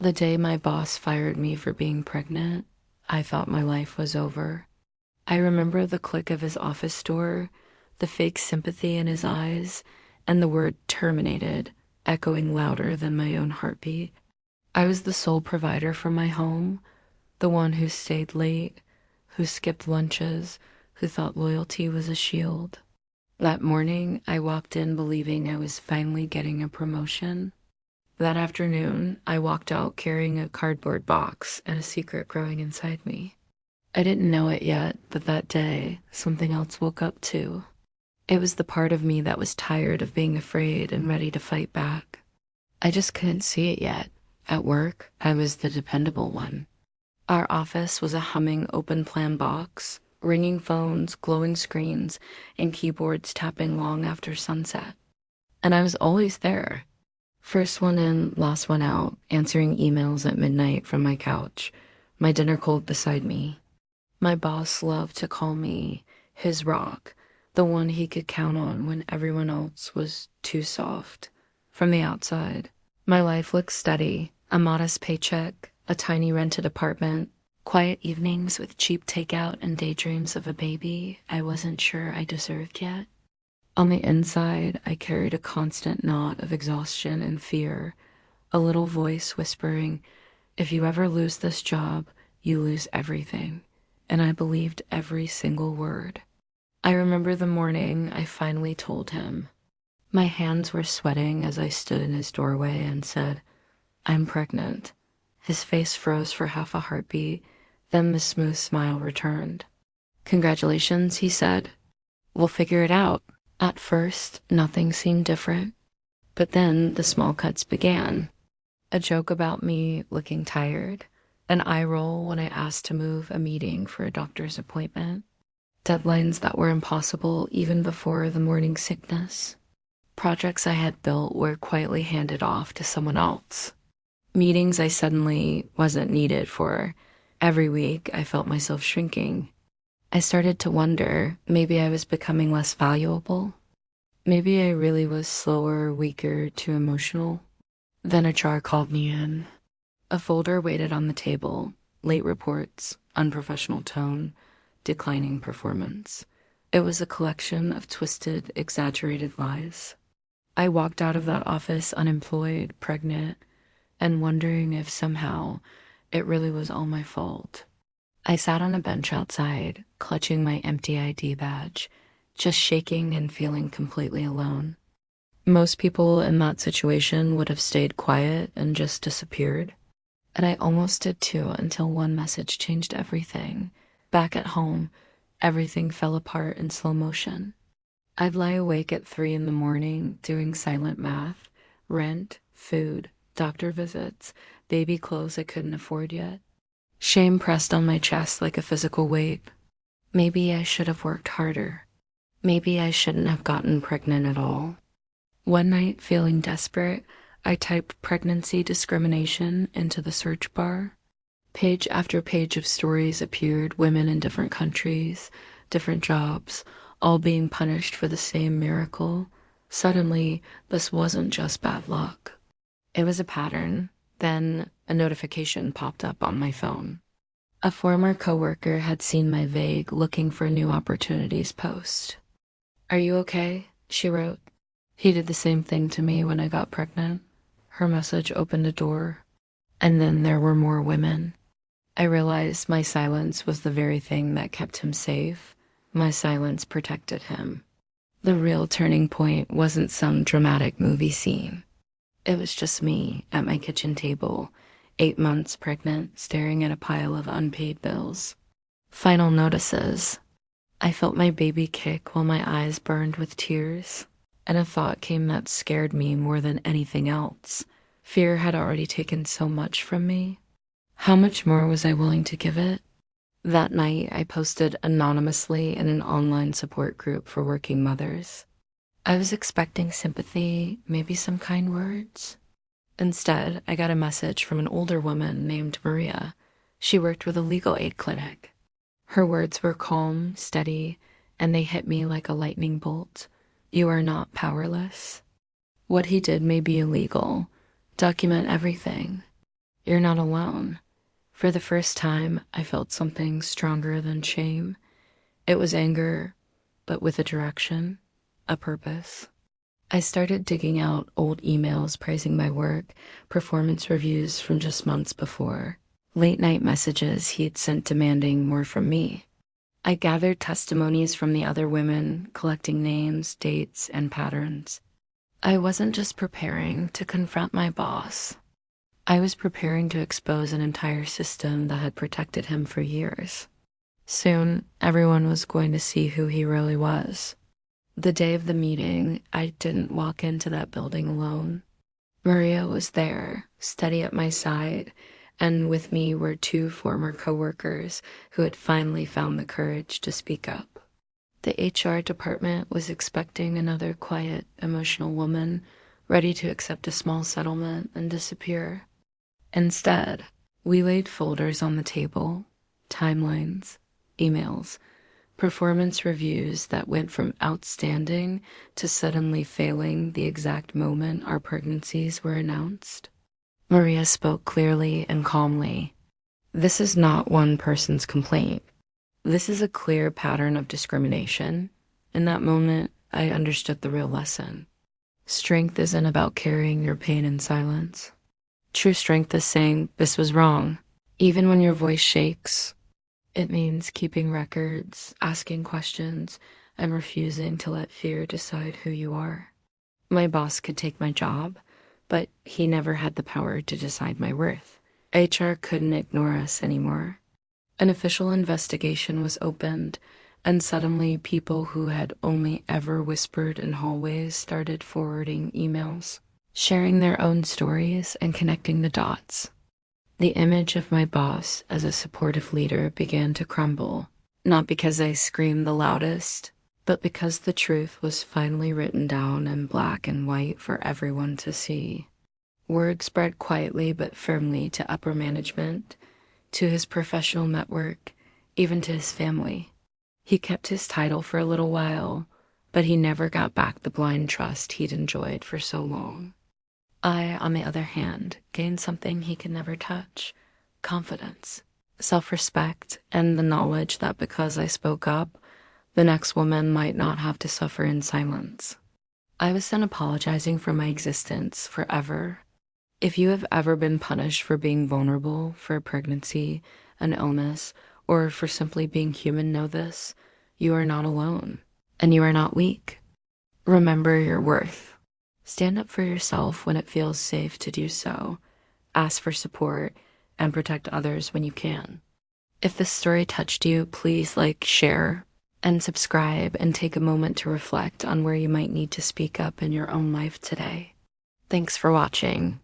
The day my boss fired me for being pregnant, I thought my life was over. I remember the click of his office door, the fake sympathy in his eyes, and the word terminated echoing louder than my own heartbeat. I was the sole provider for my home, the one who stayed late, who skipped lunches, who thought loyalty was a shield. That morning, I walked in believing I was finally getting a promotion. That afternoon, I walked out carrying a cardboard box and a secret growing inside me. I didn't know it yet, but that day, something else woke up too. It was the part of me that was tired of being afraid and ready to fight back. I just couldn't see it yet. At work, I was the dependable one. Our office was a humming open plan box, ringing phones, glowing screens, and keyboards tapping long after sunset. And I was always there. First one in, last one out, answering emails at midnight from my couch, my dinner cold beside me. My boss loved to call me his rock, the one he could count on when everyone else was too soft. From the outside, my life looked steady, a modest paycheck, a tiny rented apartment, quiet evenings with cheap takeout and daydreams of a baby I wasn't sure I deserved yet. On the inside, I carried a constant knot of exhaustion and fear, a little voice whispering, "If you ever lose this job, you lose everything." And I believed every single word. I remember the morning I finally told him. My hands were sweating as I stood in his doorway and said, "I'm pregnant." His face froze for half a heartbeat, then the smooth smile returned. "Congratulations," he said. "We'll figure it out." At first, nothing seemed different, but then the small cuts began. A joke about me looking tired, an eye roll when I asked to move a meeting for a doctor's appointment, deadlines that were impossible even before the morning sickness. Projects I had built were quietly handed off to someone else. Meetings I suddenly wasn't needed for. Every week, I felt myself shrinking. I started to wonder, maybe I was becoming less valuable. Maybe I really was slower, weaker, too emotional. Then HR called me in. A folder waited on the table, late reports, unprofessional tone, declining performance. It was a collection of twisted, exaggerated lies. I walked out of that office unemployed, pregnant, and wondering if somehow it really was all my fault. I sat on a bench outside, clutching my empty ID badge, just shaking and feeling completely alone. Most people in that situation would have stayed quiet and just disappeared. And I almost did too until one message changed everything. Back at home, everything fell apart in slow motion. I'd lie awake at 3 in the morning doing silent math, rent, food, doctor visits, baby clothes I couldn't afford yet. Shame pressed on my chest like a physical weight. Maybe I should have worked harder. Maybe I shouldn't have gotten pregnant at all. One night, feeling desperate, I typed pregnancy discrimination into the search bar. Page after page of stories appeared, women in different countries, different jobs, all being punished for the same miracle. Suddenly, this wasn't just bad luck. It was a pattern. Then a notification popped up on my phone. A former coworker had seen my vague looking for new opportunities post. "Are you okay?" she wrote. "He did the same thing to me when I got pregnant." Her message opened a door. And then there were more women. I realized my silence was the very thing that kept him safe. My silence protected him. The real turning point wasn't some dramatic movie scene. It was just me at my kitchen table, 8 months pregnant, staring at a pile of unpaid bills. Final notices. I felt my baby kick while my eyes burned with tears, and a thought came that scared me more than anything else. Fear had already taken so much from me. How much more was I willing to give it? That night, I posted anonymously in an online support group for working mothers. I was expecting sympathy, maybe some kind words. Instead, I got a message from an older woman named Maria. She worked with a legal aid clinic. Her words were calm, steady, and they hit me like a lightning bolt. "You are not powerless. What he did may be illegal. Document everything. You're not alone. For the first time, I felt something stronger than shame. It was anger, but with a direction, a purpose. I started digging out old emails praising my work, performance reviews from just months before, late night messages he had sent demanding more from me. I gathered testimonies from the other women, collecting names, dates, and patterns. I wasn't just preparing to confront my boss. I was preparing to expose an entire system that had protected him for years. Soon, everyone was going to see who he really was. The day of the meeting, I didn't walk into that building alone. Maria was there, steady at my side, and with me were two former coworkers who had finally found the courage to speak up. The HR department was expecting another quiet, emotional woman, ready to accept a small settlement and disappear. Instead, we laid folders on the table, timelines, emails, performance reviews that went from outstanding to suddenly failing the exact moment our pregnancies were announced. Maria spoke clearly and calmly. This is not one person's complaint. This is a clear pattern of discrimination. In that moment, I understood the real lesson. Strength isn't about carrying your pain in silence. True strength is saying, this was wrong. Even when your voice shakes, it means keeping records, asking questions, and refusing to let fear decide who you are. My boss could take my job, but he never had the power to decide my worth. HR couldn't ignore us anymore. An official investigation was opened, and suddenly people who had only ever whispered in hallways started forwarding emails, sharing their own stories and connecting the dots. The image of my boss as a supportive leader began to crumble, not because I screamed the loudest, but because the truth was finally written down in black and white for everyone to see. Word spread quietly but firmly to upper management, to his professional network, even to his family. He kept his title for a little while, but he never got back the blind trust he'd enjoyed for so long. I, on the other hand, gained something he could never touch: confidence, self-respect, and the knowledge that because I spoke up, the next woman might not have to suffer in silence. I was done apologizing for my existence forever. If you have ever been punished for being vulnerable, for a pregnancy, an illness, or for simply being human, know this: you are not alone, and you are not weak. Remember your worth. Stand up for yourself when it feels safe to do so. Ask for support and protect others when you can. If this story touched you, please like, share, and subscribe, and take a moment to reflect on where you might need to speak up in your own life today. Thanks for watching.